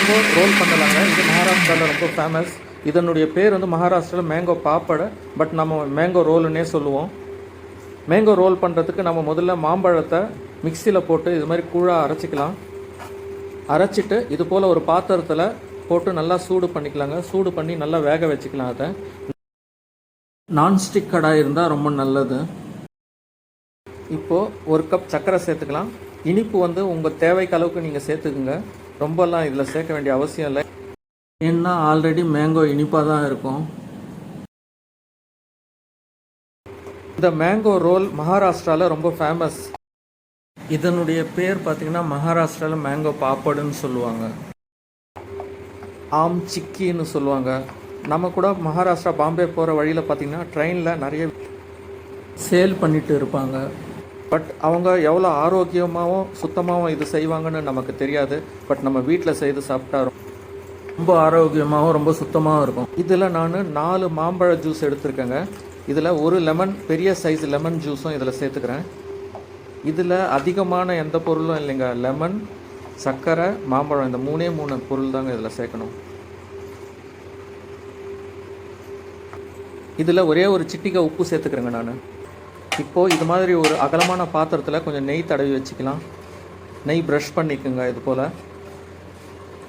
Mango role பண்ணலாங்க. இது மகாராஷ்டிராவில் ரொம்ப ஃபேமஸ். இதனுடைய பேர் வந்து மகாராஷ்டிராவில் மேங்கோ பாப்படை, பட் நம்ம மேங்கோ ரோலுன்னே சொல்லுவோம். மேங்கோ ரோல் பண்ணுறதுக்கு நம்ம முதல்ல மாம்பழத்தை மிக்சியில் போட்டு இது மாதிரி கூழாக அரைச்சிக்கலாம். அரைச்சிட்டு இது போல் ஒரு பாத்திரத்தில் போட்டு நல்லா சூடு பண்ணிக்கலாங்க. சூடு பண்ணி நல்லா வேக வச்சுக்கலாம். அதை நான்ஸ்டிக் கடாய் இருந்தால் ரொம்ப நல்லது. இப்போது ஒரு கப் சர்க்கரை சேர்த்துக்கலாம். இனிப்பு வந்து உங்கள் தேவைக்கு அளவுக்கு நீங்கள் சேர்த்துக்குங்க. ரொம்பலாம் இதில் சேர்க்க வேண்டிய அவசியம் இல்லை, ஏன்னா ஆல்ரெடி மேங்கோ இனிப்பாக தான் இருக்கும். இந்த மேங்கோ ரோல் மகாராஷ்டிராவில் ரொம்ப ஃபேமஸ். இதனுடைய பேர் பார்த்திங்கன்னா மகாராஷ்டிராவில் மேங்கோ பாப்படுன்னு சொல்லுவாங்க, ஆம் சிக்கின்னு சொல்லுவாங்க. நம்ம கூட மகாராஷ்டிரா பாம்பே போகிற வழியில் பார்த்திங்கன்னா ட்ரெயினில் நிறைய சேல் பண்ணிட்டு இருப்பாங்க. பட் அவங்க எவ்வளோ ஆரோக்கியமாகவும் சுத்தமாகவும் இது செய்வாங்கன்னு நமக்கு தெரியாது. பட் நம்ம வீட்டில் செய்து சாப்பிட்டா ரொம்ப ஆரோக்கியமாகவும் ரொம்ப சுத்தமாகவும் இருக்கும். இதில் நான் 4 மாம்பழ ஜூஸ் எடுத்துருக்கேங்க. இதில் ஒரு லெமன், பெரிய சைஸ் லெமன் ஜூஸும் இதில் சேர்த்துக்கிறேன். இதில் அதிகமான எந்த பொருளும் இல்லைங்க. லெமன், சர்க்கரை, மாம்பழம், இந்த 3 பொருள் தாங்க இதில் சேர்க்கணும். இதில் ஒரே ஒரு சிட்டிகை உப்பு சேர்த்துக்கிறேங்க நான். இப்போது இது மாதிரி ஒரு அகலமான பாத்திரத்தில் கொஞ்சம் நெய் தடவி வச்சுக்கலாம். நெய் ப்ரஷ் பண்ணிக்கோங்க இது போல்,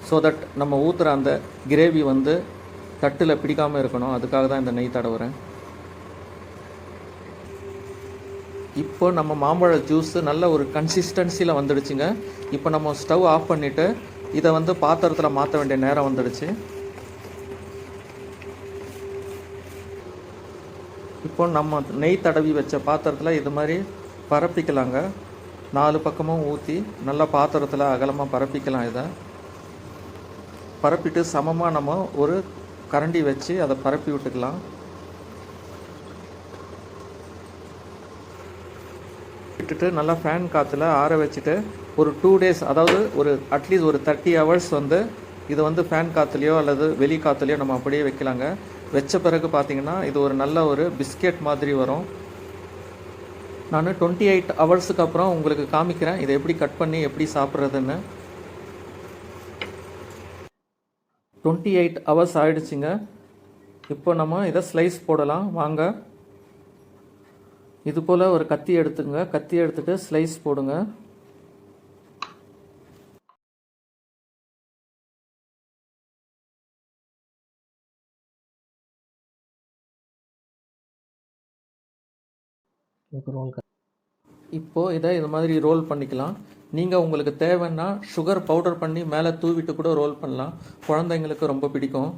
ஸோ தட் நம்ம ஊற்றுற அந்த கிரேவி வந்து தட்டில் பிடிக்காமல் இருக்கணும். அதுக்காக தான் இந்த நெய் தடவுறேன். இப்போ நம்ம மாம்பழ ஜூஸு நல்ல ஒரு கன்சிஸ்டன்சியில் வந்துடுச்சுங்க. இப்போ நம்ம ஸ்டவ் ஆஃப் பண்ணிவிட்டு இதை வந்து பாத்திரத்தில் மாற்ற வேண்டிய நேரம் வந்துடுச்சு. இப்போ நம்ம நெய் தடவி வச்ச பாத்திரத்தில் இது மாதிரி பரப்பிக்கலாங்க. 4 பக்கமும் ஊற்றி நல்லா பாத்திரத்தில் அகலமாக பரப்பிக்கலாம். இதை பரப்பிட்டு சமமாக நம்ம ஒரு கரண்டி வச்சு அதை பரப்பி விட்டுக்கலாம். விட்டுட்டு நல்லா ஃபேன் காற்றுல ஆற வச்சுட்டு ஒரு 2 days, அதாவது ஒரு அட்லீஸ்ட் ஒரு 30 hours வந்து இதை வந்து ஃபேன் காற்றுலையோ அல்லது வெளி காற்றுலையோ நம்ம அப்படியே வைக்கலாங்க. வச்ச பிறகு பார்த்திங்கன்னா இது ஒரு நல்ல ஒரு பிஸ்கெட் மாதிரி வரும். நான் 28 ஹவர்ஸுக்கு அப்புறம் உங்களுக்கு காமிக்கிறேன் இதை எப்படி கட் பண்ணி எப்படி சாப்பிட்றதுன்னு. 28 ஹவர்ஸ் ஆகிடுச்சிங்க. இப்போ நம்ம இதை ஸ்லைஸ் போடலாம் வாங்க. இது போல் ஒரு கத்தி எடுத்துங்க. கத்தி எடுத்துகிட்டு ஸ்லைஸ் போடுங்க. இப்போது இதை இது மாதிரி ரோல் பண்ணிக்கலாம். நீங்கள் உங்களுக்கு தேவைன்னா சுகர் பவுடர் பண்ணி மேலே தூவிட்டு கூட ரோல் பண்ணலாம். குழந்தைங்களுக்கு ரொம்ப பிடிக்கும்.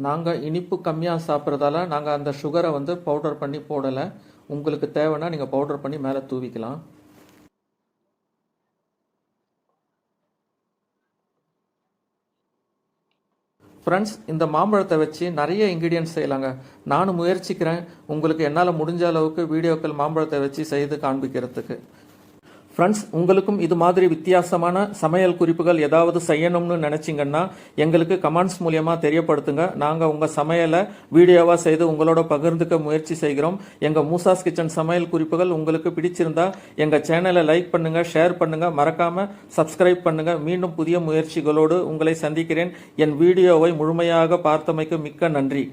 நாங்கள் இனிப்பு கம்மியாக சாப்பிட்றதால நாங்கள் அந்த சுகரை வந்து பவுடர் பண்ணி போடலை. உங்களுக்கு தேவைன்னா நீங்கள் பவுடர் பண்ணி மேலே தூவிக்கலாம். ஃப்ரெண்ட்ஸ், இந்த மாம்பழத்தை வச்சு நிறைய இன்க்ரீடியன்ட்ஸ் செய்யலாங்க. நானும் முயற்சிக்கிறேன் உங்களுக்கு என்னால் முடிஞ்ச அளவுக்கு வீடியோக்கள் மாம்பழத்தை வச்சு செய்து காண்பிக்கிறதுக்கு. ஃப்ரெண்ட்ஸ், உங்களுக்கும் இது மாதிரி வித்தியாசமான சமையல் குறிப்புகள் ஏதாவது செய்யணும்னு நினச்சிங்கன்னா எங்களுக்கு கமெண்ட்ஸ் மூலியமாக தெரியப்படுத்துங்க. நாங்கள் உங்கள் சமையலை வீடியோவாக செய்து உங்களோட பகிர்ந்துக்க முயற்சி செய்கிறோம். எங்கள் மூசாஸ் கிச்சன் சமையல் குறிப்புகள் உங்களுக்கு பிடிச்சிருந்தா எங்கள் சேனலை லைக் பண்ணுங்கள், ஷேர் பண்ணுங்கள், மறக்காமல் சப்ஸ்கிரைப் பண்ணுங்கள். மீண்டும் புதிய முயற்சிகளோடு உங்களை சந்திக்கிறேன். என் வீடியோவை முழுமையாக பார்த்தமைக்கு மிக்க நன்றி.